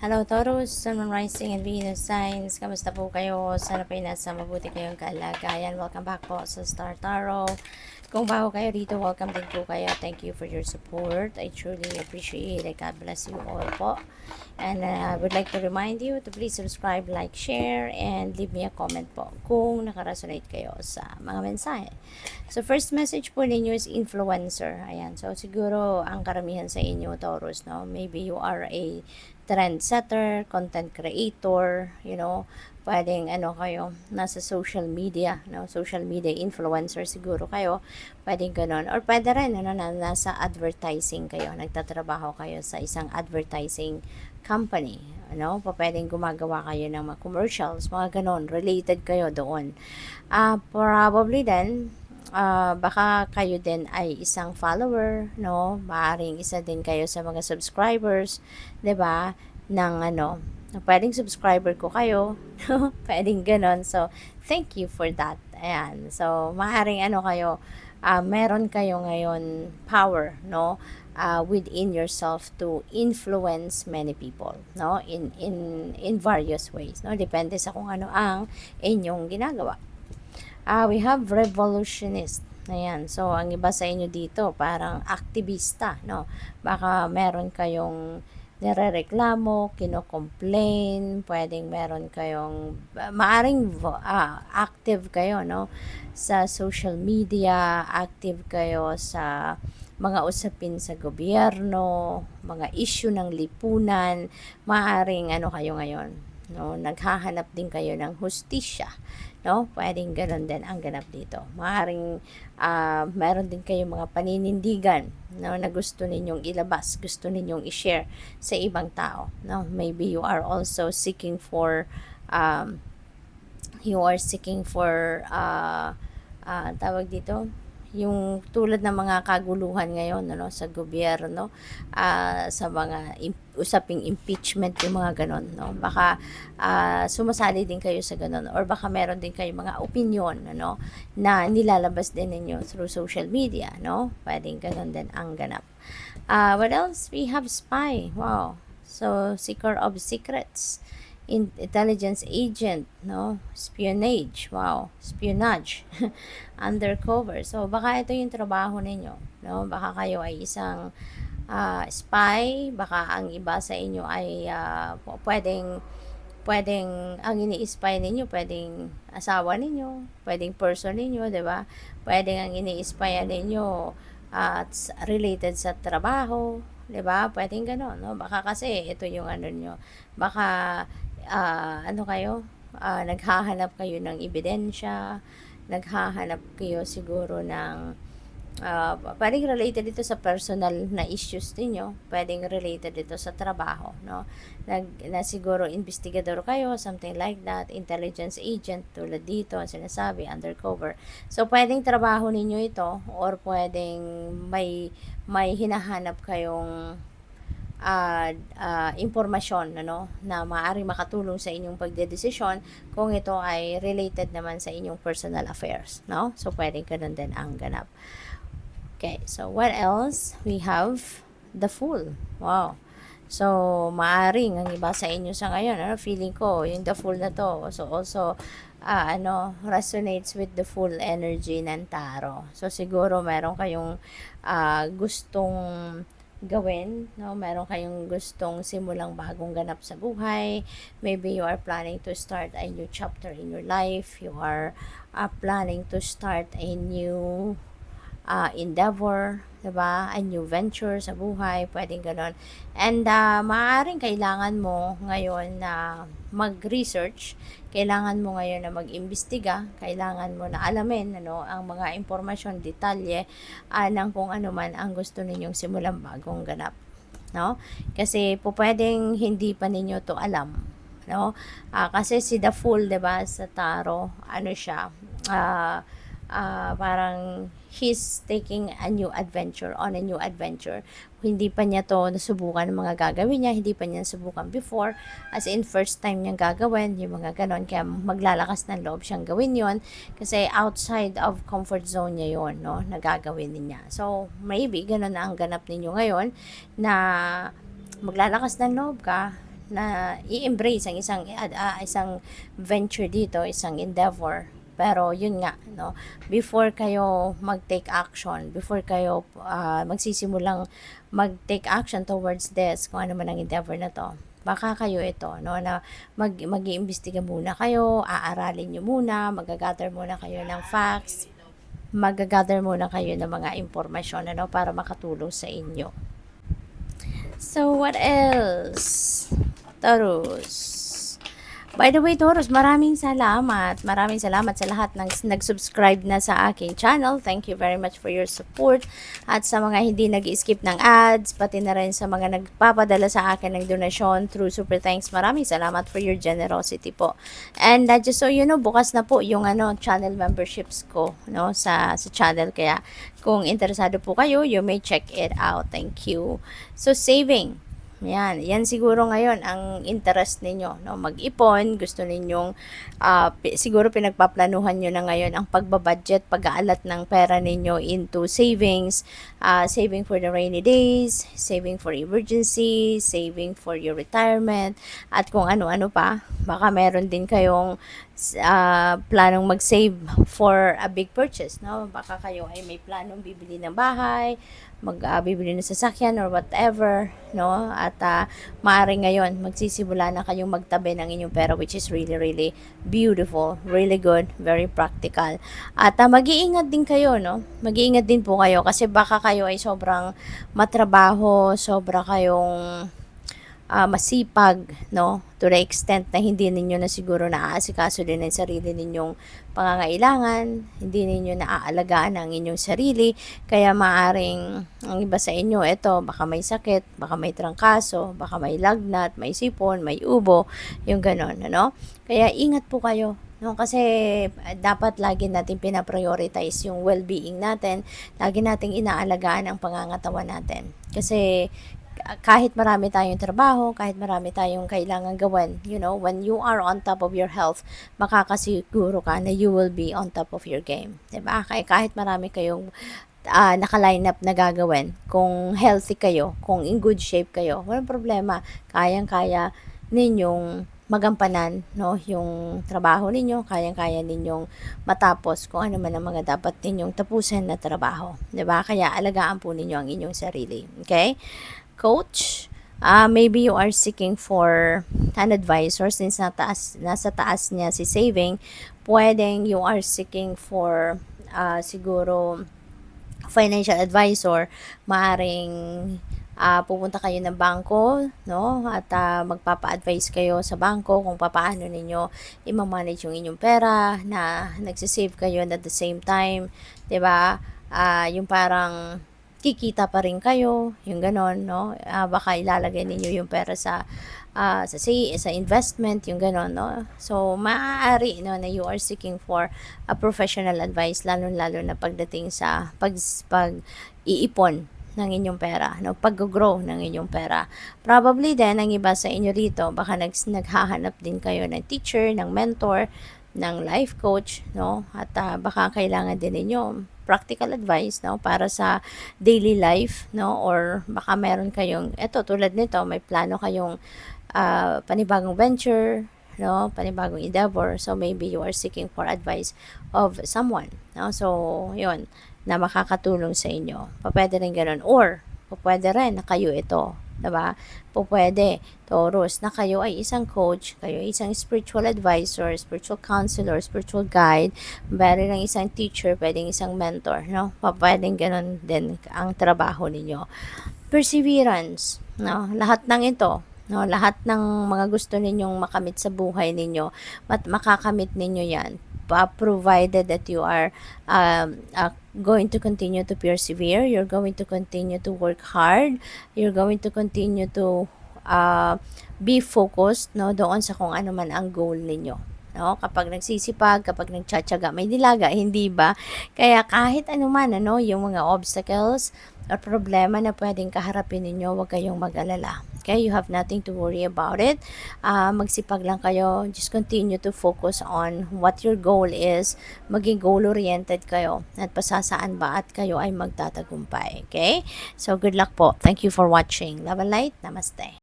Hello Taurus, Sun, Moon, Rising, and Venus signs. Kamusta po kayo? Sana po nasa mabuti kayong kalagayan. Welcome back po sa Star Tarot. Kung bago kayo dito, welcome din po kayo. Thank you for your support. I truly appreciate it. God bless you all po. And I would like to remind you to please subscribe, like, share, and leave me a comment po kung nakaresonate kayo sa mga mensahe. So, first message po ninyo is influencer. Ayan. So, siguro ang karamihan sa inyo, Taurus, no? Maybe you are a trendsetter, content creator, pwedeng kayo, nasa social media, no? Social media influencer siguro kayo, pwedeng ganon. Or pwede rin, nasa advertising kayo, nagtatrabaho kayo sa isang advertising company, pwedeng gumagawa kayo ng mga commercials, mga ganon, related kayo doon. Probably then, baka kayo din ay isang follower, no? Maaring isa din kayo sa mga subscribers, 'di ba? Ng pwedeng subscriber ko kayo, pwedeng ganon. So, thank you for that. Ayan. So, maaring kayo, meron kayo ngayon power, no? Within yourself to influence many people, no? In various ways, no? Depende sa kung ano ang inyong ginagawa. We have revolutionist. Ayan. So, ang iba sa inyo dito, parang aktivista, no? Baka meron kayong nirereklamo, kino-complain, pwedeng meron kayong, maaring active kayo, no? Sa social media, active kayo sa mga usapin sa gobyerno, mga issue ng lipunan, maaring kayo ngayon, no? Naghahanap din kayo ng hustisya, no? Pwedeng ganoon din ang ganap dito. Maaring meron din kayong mga paninindigan, no, na gusto ninyong ilabas, gusto ninyong i-share sa ibang tao, no? Maybe you are also seeking for tawag dito, yung tulad ng mga kaguluhan ngayon, sa gobyerno, sa mga usaping impeachment, yung mga ganon, no? Baka sumasali din kayo sa ganon, or baka meron din kayo mga opinion, na nilalabas din ninyo through social media, no? Pwedeng ganon din ang ganap. What else? We have spy. Wow. So, seeker of secrets, intelligence agent, no? Espionage. Wow. Espionage. Undercover. So, baka ito yung trabaho ninyo, no? Baka kayo ay isang spy. Baka ang iba sa inyo ay pwedeng ang ini-spy ninyo, pwedeng asawa ninyo, pwedeng person ninyo, 'di ba? Pwedeng ang ini-spy ninyo at related sa trabaho, 'di ba? Pwedeng gano'n, no? Baka kasi ito yung nyo. Baka kayo, naghahanap kayo ng ebidensya, naghahanap kayo siguro ng pwedeng related dito sa personal na issues niyo, pwedeng related dito sa trabaho, no? Na siguro investigador kayo, something like that, intelligence agent, tulad dito, ang sinasabi, undercover. So, pwedeng trabaho ninyo ito, or pwedeng may hinahanap kayong impormasyon, na maaaring makatulong sa inyong pagdedesisyon kung ito ay related naman sa inyong personal affairs, no? So, pwedeng ganun din ang ganap. Okay, so what else? We have the Fool. Wow. So, maaring ang iba sa inyo sa ngayon, feeling ko, yung the Fool na to, so also, resonates with the full energy ng tarot. So, siguro meron kayong gustong gawin, no? Meron kayong gustong simulang bagong ganap sa buhay. Maybe you are planning to start a new chapter in your life. You are planning to start a new endeavor, diba? A new venture sa buhay, pwedeng ganon. And maaaring kailangan mo ngayon na mag-research, kailangan mo ngayon na mag-imbestiga, kailangan mo na alamin ang mga impormasyon, detalye ng kung ano man ang gusto ninyong simulang bagong ganap, no? Kasi po pwedeng hindi pa ninyo to alam, no? Kasi si The Fool, diba, sa tarot, siya, parang he's taking a new adventure, on a new adventure. Hindi pa niya to nasubukan ng mga gagawin niya, hindi pa niya nasubukan before, as in first time niyang gagawin, yung mga ganon, kaya maglalakas ng loob siyang gawin yon, kasi outside of comfort zone niya yon, no, na gagawin niya. So, maybe ganon na ang ganap ninyo ngayon, na maglalakas ng loob ka na i-embrace ang isang venture dito, isang endeavor. Pero yun nga, no, before kayo mag-take action, before kayo magsisimulang mag-take action towards this, kung ano man ang endeavor na to, baka kayo ito, no, na mag-iimbestiga muna kayo, aaralin nyo muna, mag-gather muna kayo ng facts, mag-gather muna kayo ng mga impormasyon, ano, para makatulong sa inyo. So, what else? Taurus. By the way, Taurus, maraming salamat. Maraming salamat sa lahat ng nag-subscribe na sa aking channel. Thank you very much for your support. At sa mga hindi nag-skip ng ads, pati na rin sa mga nagpapadala sa akin ng donasyon through Super Thanks. Maraming salamat for your generosity po. And just so you know, bukas na po yung channel memberships ko, no, sa channel. Kaya kung interesado po kayo, you may check it out. Thank you. So, saving. Yan siguro ngayon ang interest ninyo, no? Mag-ipon, gusto ninyong siguro pinagpaplanuhan nyo na ngayon ang pagbabudget, pag-aalat ng pera ninyo into savings, saving for the rainy days, saving for emergency, saving for your retirement, at kung ano-ano pa. Baka meron din kayong planong mag-save for a big purchase, no? Baka kayo ay may planong bibili ng bahay, bibili ng sasakyan or whatever, no? At maaring ngayon magsisimula na kayong magtabi ng inyong pera, which is really really beautiful, really good, very practical. At mag-iingat din kayo, no? Mag-iingat din po kayo kasi baka kayo ay sobrang matrabaho, sobra kayong masipag, no, to the extent na hindi ninyo na siguro naaasikaso din ang sarili ninyong pangangailangan, hindi ninyo naaalagaan ang inyong sarili, kaya maaring ang iba sa inyo, ito, baka may sakit, baka may trangkaso, baka may lagnat, may sipon, may ubo, yung ganon, ano? Kaya ingat po kayo, no, kasi dapat lagi natin pinaprioritize yung well-being natin, lagi nating inaalagaan ang pangangatawan natin, kasi kahit marami tayong trabaho, kahit marami tayong kailangan gawin, you know, when you are on top of your health, makakasiguro ka na you will be on top of your game. Diba? Kaya kahit marami kayong naka-line up na gagawin, kung healthy kayo, kung in good shape kayo, walang problema, kayang-kaya ninyong magampanan, no, yung trabaho ninyo, kayang-kaya ninyong matapos kung ano man ang mga dapat ninyong tapusin na trabaho. Diba? Kaya alagaan po ninyo ang inyong sarili. Okay? Coach, maybe you are seeking for an advisor since nasa taas niya si saving, pwedeng you are seeking for siguro financial advisor, maaring pupunta kayo ng bangko, no, at magpapa-advise kayo sa bangko kung paano ninyo i-manage yung inyong pera, na nagsisave kayo at the same time, 'di ba? Yung parang kikita pa rin kayo, yung ganon, no? Baka ilalagay ninyo yung pera sa investment, yung ganon, no? So, maaari, no, na you are seeking for a professional advice, lalo-lalo na pagdating sa pag-iipon ng inyong pera, no? Pag-grow ng inyong pera. Probably din, ang iba sa inyo rito, baka naghahanap din kayo ng teacher, ng mentor, ng life coach, no? At baka kailangan din ninyo practical advice, no, para sa daily life, no, or baka meron kayong, eto tulad nito, may plano kayong panibagong venture, no, panibagong endeavor, so maybe you are seeking for advice of someone, no, so yun, na makakatulong sa inyo. Pwede rin ganun, or pwede rin na kayo ito, diba? Pwede, Taurus, na kayo ay isang coach, kayo ay isang spiritual advisor, spiritual counselor, spiritual guide, pwede rin isang teacher, pwedeng isang mentor, no? Pwedeng ganun din ang trabaho ninyo. Perseverance, no? Lahat ng ito, no? Lahat ng mga gusto ninyong makamit sa buhay ninyo, makakamit ninyo yan, provided that you are going to continue to persevere, you're going to continue to work hard, you're going to continue to be focused, no, doon sa kung ano man ang goal ninyo, no? Kapag nagsisipag, kapag nagtsatsaga, may dilaga, hindi ba? Kaya kahit ano man, ano, yung mga obstacles or problema na pwedeng kaharapin ninyo, huwag kayong mag-alala. Okay, you have nothing to worry about it. Magsipag lang kayo. Just continue to focus on what your goal is. Maging goal-oriented kayo. At pasasaan ba at kayo ay magtatagumpay. Okay? So, good luck po. Thank you for watching. Love and light. Namaste.